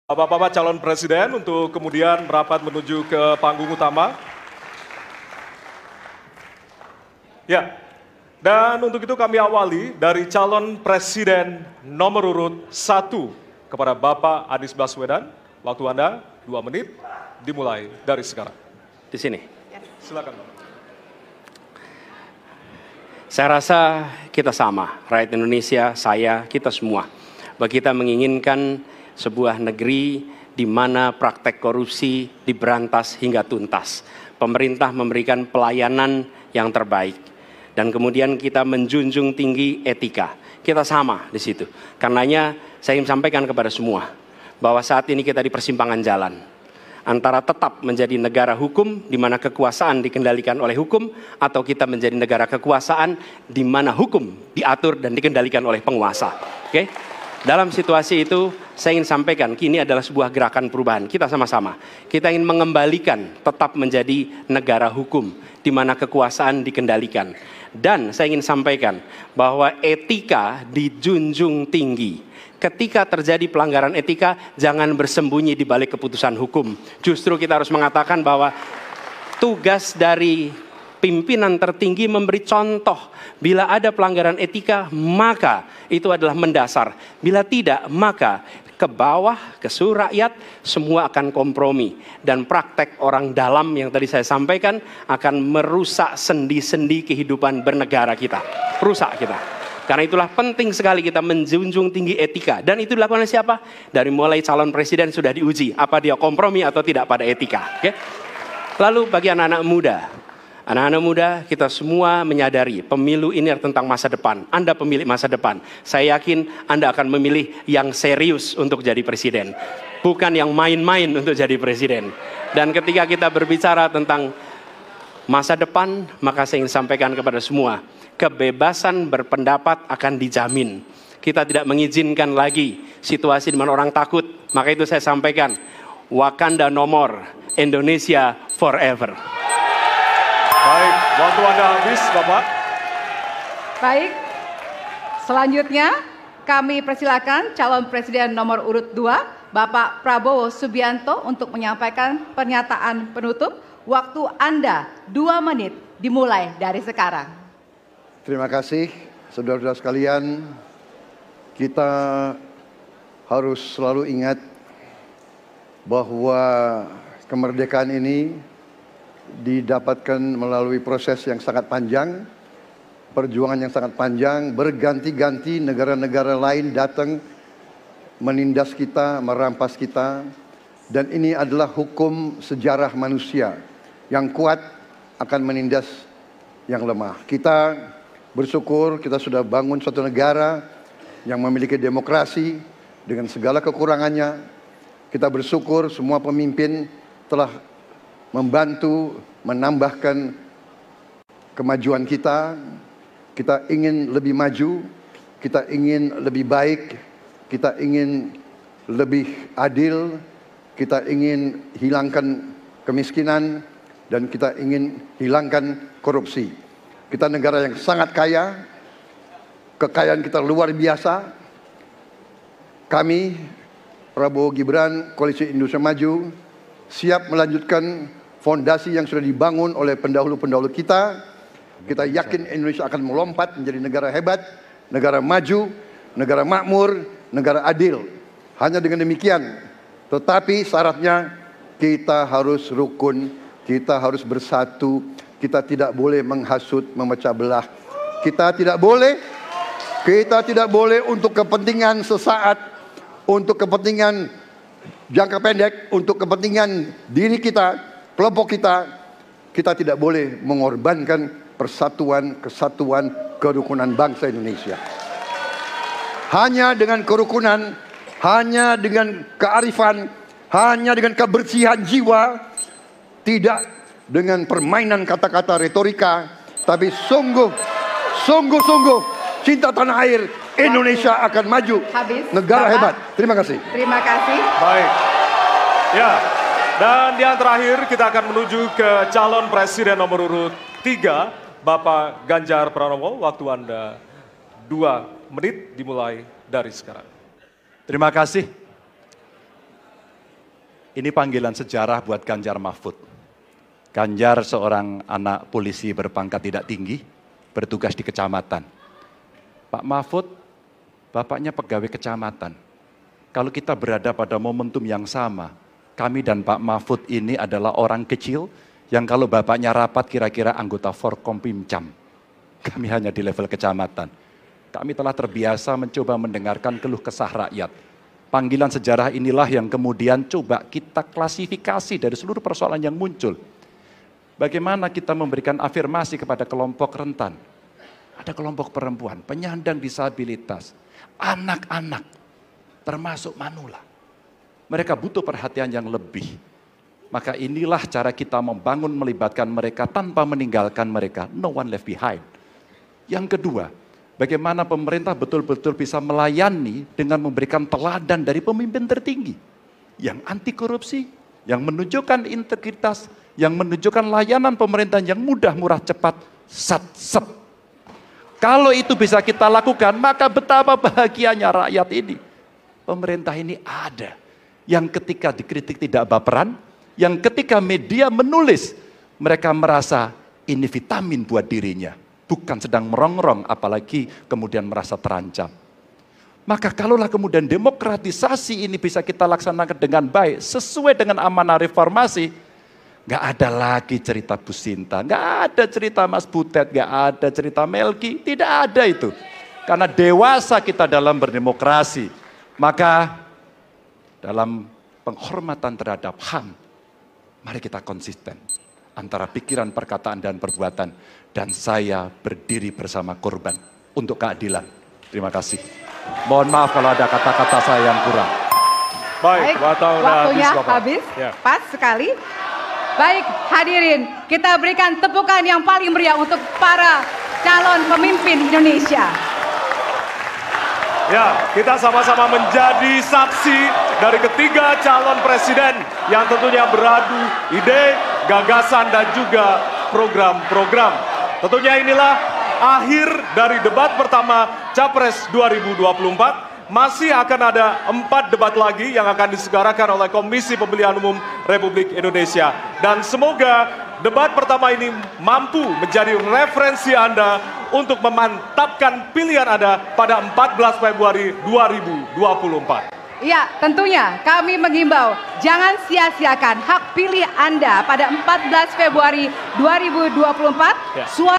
Bapak-bapak calon presiden untuk kemudian merapat menuju ke panggung utama. Ya, dan untuk itu kami awali dari calon presiden nomor urut 1 kepada Bapak Anies Baswedan. Waktu Anda 2 menit, dimulai dari sekarang. Di sini. Silakan. Saya rasa kita sama, rakyat Indonesia, saya, kita semua. Bahwa kita menginginkan sebuah negeri di mana praktek korupsi diberantas hingga tuntas. Pemerintah memberikan pelayanan yang terbaik. Dan kemudian kita menjunjung tinggi etika. Kita sama di situ. Karenanya saya ingin sampaikan kepada semua bahwa saat ini kita di persimpangan jalan. Antara tetap menjadi negara hukum di mana kekuasaan dikendalikan oleh hukum, atau kita menjadi negara kekuasaan di mana hukum diatur dan dikendalikan oleh penguasa. Oke? Dalam situasi itu, saya ingin sampaikan, kini adalah sebuah gerakan perubahan. Kita sama-sama. Kita ingin mengembalikan tetap menjadi negara hukum, di mana kekuasaan dikendalikan. Dan saya ingin sampaikan bahwa etika dijunjung tinggi. Ketika terjadi pelanggaran etika, jangan bersembunyi di balik keputusan hukum. Justru kita harus mengatakan bahwa tugas dari pimpinan tertinggi memberi contoh. Bila ada pelanggaran etika, maka itu adalah mendasar. Bila tidak, maka ke bawah, ke seluruh rakyat, semua akan kompromi. Dan praktek orang dalam yang tadi saya sampaikan akan merusak sendi-sendi kehidupan bernegara kita. Rusak kita. Karena itulah penting sekali kita menjunjung tinggi etika. Dan itu dilakukan oleh siapa? Dari mulai calon presiden sudah diuji. Apa dia kompromi atau tidak pada etika. Oke? Lalu bagi anak-anak muda. Anak-anak muda, kita semua menyadari pemilu ini tentang masa depan. Anda pemilik masa depan. Saya yakin Anda akan memilih yang serius untuk jadi presiden. Bukan yang main-main untuk jadi presiden. Dan ketika kita berbicara tentang masa depan, maka saya ingin sampaikan kepada semua. Kebebasan berpendapat akan dijamin. Kita tidak mengizinkan lagi situasi di mana orang takut. Maka itu saya sampaikan, Wakanda no more, Indonesia forever. Baik, waktu Anda habis, Bapak. Baik, selanjutnya kami persilakan calon presiden nomor urut 2, Bapak Prabowo Subianto untuk menyampaikan pernyataan penutup. Waktu Anda 2 menit, dimulai dari sekarang. Terima kasih, saudara-saudara sekalian. Kita harus selalu ingat bahwa kemerdekaan ini didapatkan melalui proses yang sangat panjang, perjuangan yang sangat panjang, berganti-ganti negara-negara lain datang menindas kita, merampas kita, dan ini adalah hukum sejarah manusia. Yang kuat akan menindas yang lemah. Kita bersyukur kita sudah bangun suatu negara yang memiliki demokrasi dengan segala kekurangannya. Kita bersyukur semua pemimpin telah membantu menambahkan kemajuan kita. Kita ingin lebih maju, kita ingin lebih baik, kita ingin lebih adil, kita ingin hilangkan kemiskinan, dan kita ingin hilangkan korupsi. Kita negara yang sangat kaya, kekayaan kita luar biasa. Kami, Prabowo Gibran, Koalisi Indonesia Maju, siap melanjutkan fondasi yang sudah dibangun oleh pendahulu-pendahulu kita. Kita yakin Indonesia akan melompat menjadi negara hebat, negara maju, negara makmur, negara adil. Hanya dengan demikian. Tetapi syaratnya kita harus rukun, kita harus bersatu, kita tidak boleh menghasut, memecah belah. Kita tidak boleh untuk kepentingan sesaat, untuk kepentingan jangka pendek, untuk kepentingan diri kita, kelompok kita, kita tidak boleh mengorbankan persatuan, kesatuan, kerukunan bangsa Indonesia. Hanya dengan kerukunan, hanya dengan kearifan, hanya dengan kebersihan jiwa, tidak dengan permainan kata-kata retorika, tapi sungguh cinta tanah air, Indonesia akan maju. Habis, negara Bapak. Hebat. Terima kasih. Terima kasih. Baik. Ya, dan yang terakhir kita akan menuju ke calon presiden nomor urut 3, Bapak Ganjar Pranowo. Waktu Anda 2 menit, dimulai dari sekarang. Terima kasih. Ini panggilan sejarah buat Ganjar Mahfud. Ganjar seorang anak polisi berpangkat tidak tinggi, bertugas di kecamatan. Pak Mahfud, bapaknya pegawai kecamatan. Kalau kita berada pada momentum yang sama, kami dan Pak Mahfud ini adalah orang kecil yang kalau bapaknya rapat kira-kira anggota Forkompimcam. Kami hanya di level kecamatan. Kami telah terbiasa mencoba mendengarkan keluh kesah rakyat. Panggilan sejarah inilah yang kemudian coba kita klasifikasi dari seluruh persoalan yang muncul. Bagaimana kita memberikan afirmasi kepada kelompok rentan. Ada kelompok perempuan, penyandang disabilitas, anak-anak, termasuk manula. Mereka butuh perhatian yang lebih. Maka inilah cara kita membangun melibatkan mereka tanpa meninggalkan mereka. No one left behind. Yang kedua, bagaimana pemerintah betul-betul bisa melayani dengan memberikan teladan dari pemimpin tertinggi. Yang anti korupsi, yang menunjukkan integritas, yang menunjukkan layanan pemerintahan yang mudah, murah, cepat, sat-set. Kalau itu bisa kita lakukan, maka betapa bahagianya rakyat ini. Pemerintah ini ada. Yang ketika dikritik tidak baperan, yang ketika media menulis, mereka merasa ini vitamin buat dirinya. Bukan sedang merongrong, apalagi kemudian merasa terancam. Maka kalaulah kemudian demokratisasi ini bisa kita laksanakan dengan baik, sesuai dengan amanah reformasi, nggak ada lagi cerita Bu Sinta, nggak ada cerita Mas Butet, nggak ada cerita Melki, tidak ada itu. Karena dewasa kita dalam berdemokrasi, maka dalam penghormatan terhadap HAM, mari kita konsisten antara pikiran, perkataan, dan perbuatan. Dan saya berdiri bersama korban untuk keadilan. Terima kasih. Mohon maaf kalau ada kata-kata saya yang kurang. Baik, waktunya habis, Bapak. habis. Ya. Pas sekali. Baik, hadirin, kita berikan tepukan yang paling meriah untuk para calon pemimpin Indonesia. Ya, kita sama-sama menjadi saksi dari ketiga calon presiden yang tentunya beradu ide, gagasan, dan juga program-program. Tentunya inilah akhir dari debat pertama Capres 2024. Masih akan ada 4 debat lagi yang akan diselenggarakan oleh Komisi Pemilihan Umum Republik Indonesia. Dan semoga debat pertama ini mampu menjadi referensi Anda untuk memantapkan pilihan Anda pada 14 Februari 2024. Ya, tentunya kami mengimbau jangan sia-siakan hak pilih Anda pada 14 Februari 2024. Ya. Suara